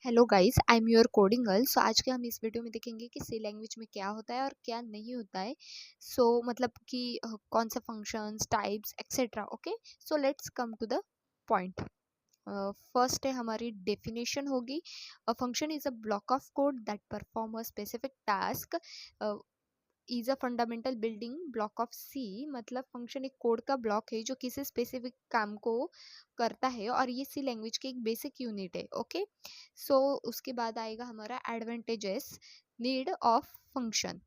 Hello guys, I am your coding girl. So आज के हम इस वीडियो में देखेंगे कि सी लैंग्वेज में क्या होता है और क्या नहीं होता है। मतलब कि कौन से functions, types etcetera. Okay, so let's come to the point. First है हमारी डेफिनेशन होगी। A function is a block of code that perform a specific task. Is a fundamental building block of C. मतलब function एक code का block है जो किसी specific काम को करता है और ये सी लैंग्वेज की एक बेसिक यूनिट है। ओके, सो उसके बाद आएगा हमारा एडवांटेजेस नीड ऑफ फंक्शन।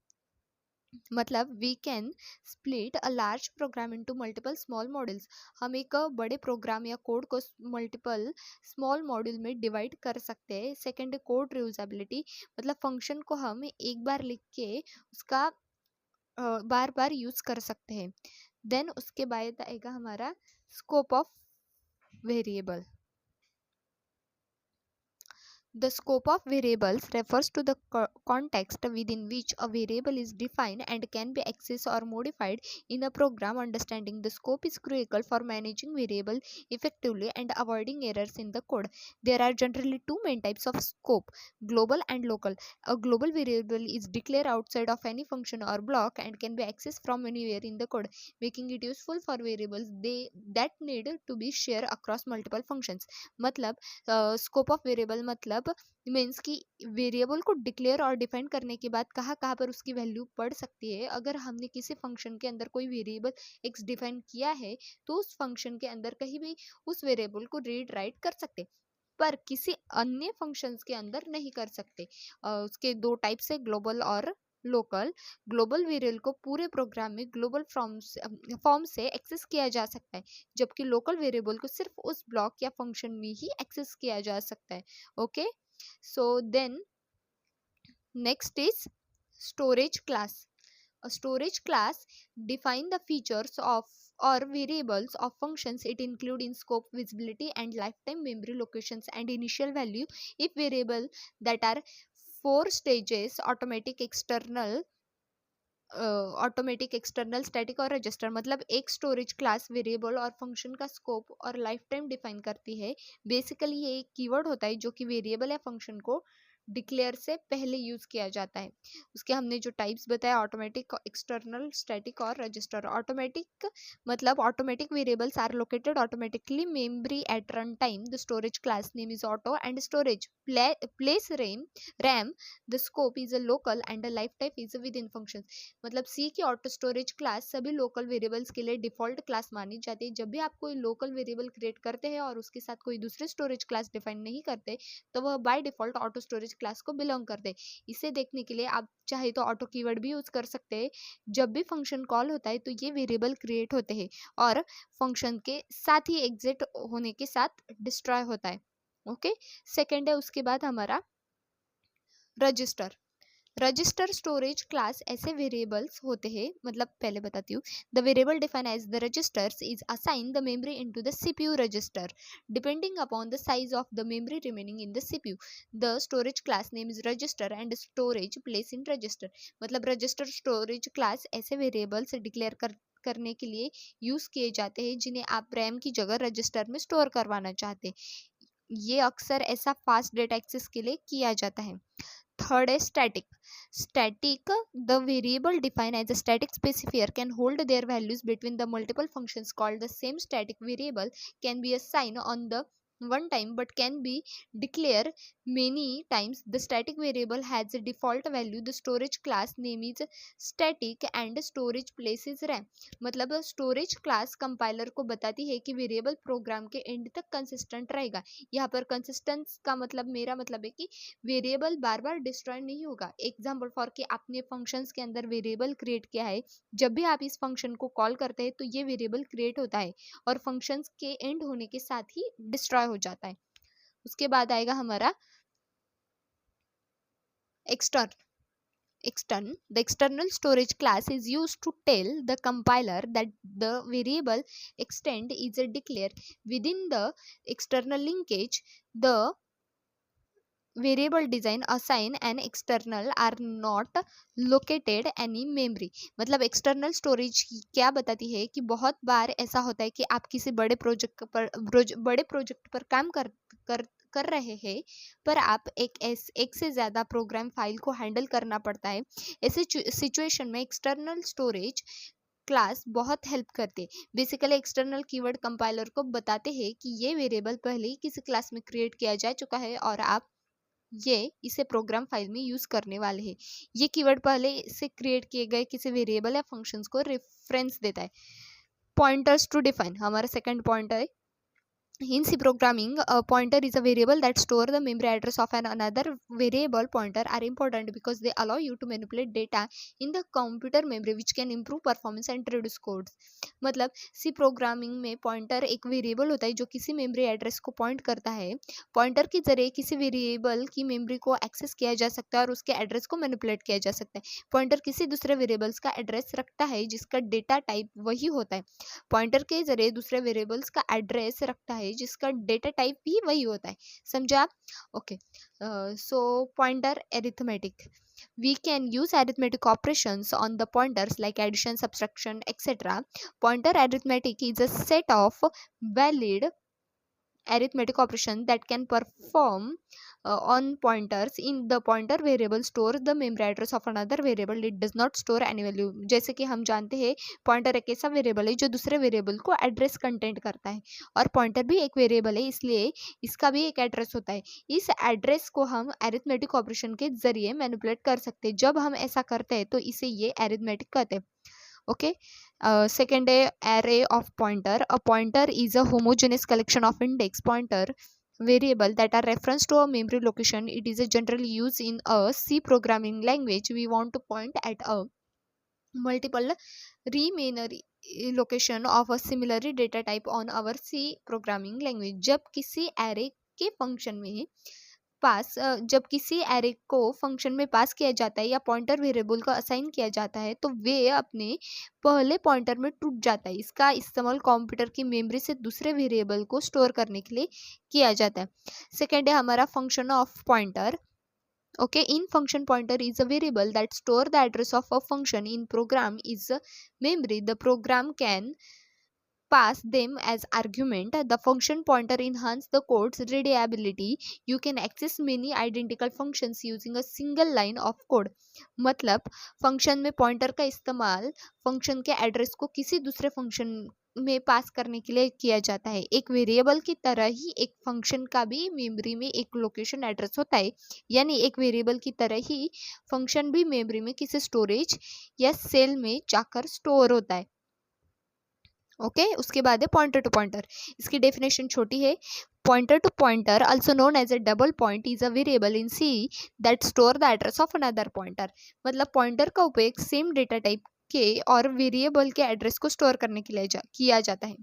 मतलब we can split a large program into multiple small modules. हम एक बड़े प्रोग्राम या कोड को मल्टीपल स्मॉल मॉड्यूल में डिवाइड कर सकते हैं। Second, code reusability. मतलब फंक्शन को हम एक बार लिख के उसका बार बार यूज कर सकते हैं। देन उसके बाद आएगा हमारा scope of variable. The scope of variables refers to the context within which a variable is defined and can be accessed or modified in a program. Understanding the scope is critical for managing variable effectively and avoiding errors in the code. There are generally two main types of scope: global and local. A global variable is declared outside of any function or block and can be accessed from anywhere in the code, making it useful for variables that need to be shared across multiple functions. मतलब scope of variable मतलब means कि variable को declare और define करने के बाद कहाँ कहाँ पर उसकी वैल्यू पड़ सकती है। अगर हमने किसी फंक्शन के अंदर कोई वेरिएबल एक्स डिफाइन किया है तो उस फंक्शन के अंदर कहीं भी उस वेरिएबल को रीड राइट कर सकते, पर किसी अन्य फंक्शंस के अंदर नहीं कर सकते। उसके दो टाइप्स है, ग्लोबल और लोकल। ग्लोबल वेरिएबल को पूरे प्रोग्राम में ग्लोबल फॉर्म से एक्सेस किया जा सकता है, जबकि लोकल वेरिएबल को सिर्फ उस ब्लॉक या फंक्शन में ही एक्सेस किया जा सकता है। Okay, so then next is storage class. A storage class define the features of or variables of functions. It include in scope, visibility and lifetime memory locations and initial value. If variable that are four stages: automatic, external, static और register. मतलब एक storage class variable और function का scope और life time define करती है। Basically ये एक कीवर्ड होता है जो कि वेरिएबल या फंक्शन को डिक्लेयर से पहले यूज किया जाता है। उसके हमने जो टाइप्स बताया, ऑटोमेटिक, एक्सटर्नल, स्टैटिक और रजिस्टर। ऑटोमेटिक मतलब automatic variables are located automatically memory at run time. The storage class name is auto and storage place RAM. The scope is a local and the life time is within function. मतलब C की auto storage class सभी local variables के लिए default class मानी जाती है। जब भी आप कोई लोकल वेरिएबल क्रिएट करते हैं और उसके साथ कोई दूसरी स्टोरेज क्लास डिफाइन नहीं करते, तो वह by default auto storage class को बिलोंग करते हैं। इसे देखने के लिए आप चाहे तो ऑटो कीवर्ड भी यूज कर सकते हैं। जब भी फंक्शन कॉल होता है तो ये वेरिएबल क्रिएट होते हैं और फंक्शन के साथ ही एग्जिट होने के साथ डिस्ट्रॉय होता है। ओके, सेकेंड है उसके बाद हमारा रजिस्टर. रजिस्टर स्टोरेज क्लास ऐसे वेरिएबल्स होते हैं, मतलब पहले बताती हूँ. The variable define as the registers is assign the memory into the CPU register depending upon the size of the memory remaining in the CPU. The storage class name is register and storage place in register. मतलब register storage class ऐसे variables declare करने के लिए use किए जाते हैं जिन्हें आप रैम की जगह रजिस्टर में स्टोर करवाना चाहते हैं. ये अक्सर ऐसा फास्ट डेटा एक्सेस के लिए किया जाता है. Third is static. Static, the variable defined as a static specifier can hold their values between the multiple functions called the same. Static variable can be assigned on the one time but can be declared many times. The static variable has a default value. The storage class name is static and storage place is RAM. मतलब storage class compiler को बताती है कि variable programme के and तक consistent रहेगा. यहाँ पर कंसिस्टेंस का मतलब, मेरा मतलब है कि वेरिएबल बार बार डिस्ट्रॉय नहीं होगा. एग्जाम्पल फॉर कि आपने फंक्शंस के अंदर वेरिएबल क्रिएट किया है, जब भी आप इस फंक्शन को कॉल करते हैं तो ये वेरिएबल क्रिएट होता है और फंक्शंस के एंड होने के साथ ही डिस्ट्रॉय हो जाता है. उसके बाद आएगा हमारा extern. The external storage class is used to tell the compiler that the variable extend is a declare. Within the external linkage, the variable design assign and external are not located any memory. मतलब external storage क्या बताती है कि बहुत बार ऐसा होता है कि आप किसी बड़े प्रोजेक्ट पर काम कर रहे हैं, पर आप एक से ज़्यादा प्रोग्राम फाइल को हैंडल करना पड़ता है। ऐसे सिचुएशन में एक्सटर्नल स्टोरेज क्लास बहुत हेल्प करते हैं। बेसिकली एक्सटर्नल कीवर्ड कंपाइलर को बताते हैं कि ये वेरिएबल पहले ही किसी क्लास में क्रिएट किया जा चुका है और आप ये इसे प्रोग्राम फाइल में यूज करने वाले हैं। ये कीवर्ड पहले से क्रिएट किए गए किसी वेरिएबल या फंक्शंस को रेफरेंस देता है। पॉइंटर्स टू डिफाइन हमारा सेकंड पॉइंट है। In C programming, a pointer is a variable that store the memory address of another variable. Pointer are important because they allow you to manipulate data in the computer memory, which can improve performance and reduce codes. मतलब C programming में pointer एक variable होता है जो किसी memory address को point करता है। पॉइंटर के जरिए किसी वेरिएबल की मेमोरी को एक्सेस किया जा सकता है और उसके एड्रेस को मैनिपुलेट किया जा सकता है। पॉइंटर किसी दूसरे वेरिएबल्स का एड्रेस रखता है जिसका डेटा टाइप वही होता है। पॉइंटर के जरिए दूसरे वेरिएबल्स का एड्रेस रखता है जिसका डेटा टाइप भी वही होता है। समझा आप? Okay, so pointer arithmetic, we can use arithmetic operations on the pointers like addition, subtraction, etc. Pointer arithmetic is a set of valid arithmetic operation that can perform on pointers. In the pointer variable stores the memory address of another variable. It does not store any value. जैसे कि हम जानते हैं pointer एक ऐसा variable है जो दूसरे वेरिएबल को एड्रेस कंटेंट करता है और पॉइंटर भी एक वेरिएबल है, इसलिए इसका भी एक एड्रेस होता है। इस एड्रेस को हम अरिथमेटिक ऑपरेशन के जरिए मैनिपुलेट कर सकते हैं। जब हम ऐसा करते हैं तो इसे ये अरिथमेटिक कहते हैं। Okay, second array of pointer. A pointer is a homogeneous collection of index pointer variable that are reference to a memory location. It is a generally used in a C programming language. We want to point at a multiple remaining location of a similar data type on our C programming language. जब किसी array के function में जब किसी array को function में पास किया जाता है या पॉइंटर वेरिएबल को असाइन किया जाता है तो वे अपने पहले पॉइंटर में टूट जाता है। इसका इस्तेमाल कंप्यूटर की मेमोरी से दूसरे वेरिएबल को स्टोर करने के लिए किया जाता है। सेकेंड है हमारा function of pointer. Okay, in function pointer is a variable that store the address of a function. In program is a memory. The program can pass them as argument. The function pointer enhance the code's readability. You can access many identical functions using a single line of code. मतलब function में pointer का इस्तेमाल function के address को किसी दूसरे function में पास करने के लिए किया जाता है। एक वेरिएबल की तरह ही एक फंक्शन का भी मेमोरी में एक लोकेशन एड्रेस होता है, यानी एक वेरिएबल की तरह ही फंक्शन भी मेमोरी में किसी स्टोरेज या सेल में जाकर स्टोर होता है। ओके, उसके बाद है पॉइंटर टू पॉइंटर। इसकी डेफिनेशन छोटी है। Pointer to pointer also known as a double point is a variable in C that store the address of another pointer. मतलब पॉइंटर का उपयोग सेम डेटा टाइप के और वेरिएबल के एड्रेस को स्टोर करने के लिए किया जाता है।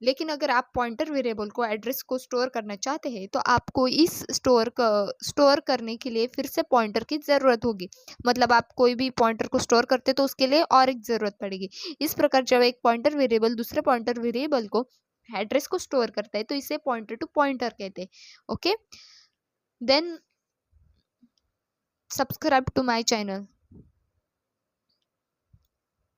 लेकिन अगर आप पॉइंटर वेरिएबल को एड्रेस को स्टोर करना चाहते हैं तो आपको इस स्टोर करने के लिए फिर से पॉइंटर की ज़रूरत होगी। मतलब आप कोई भी पॉइंटर को स्टोर करते तो उसके लिए और एक ज़रूरत पड़ेगी। इस प्रकार जब एक पॉइंटर वेरिएबल दूसरे पॉइंटर वेरिएबल को एड्रेस को स्टोर करता है तो इसे पॉइंटर टू पॉइंटर कहते हैं। Okay, then subscribe to my channel.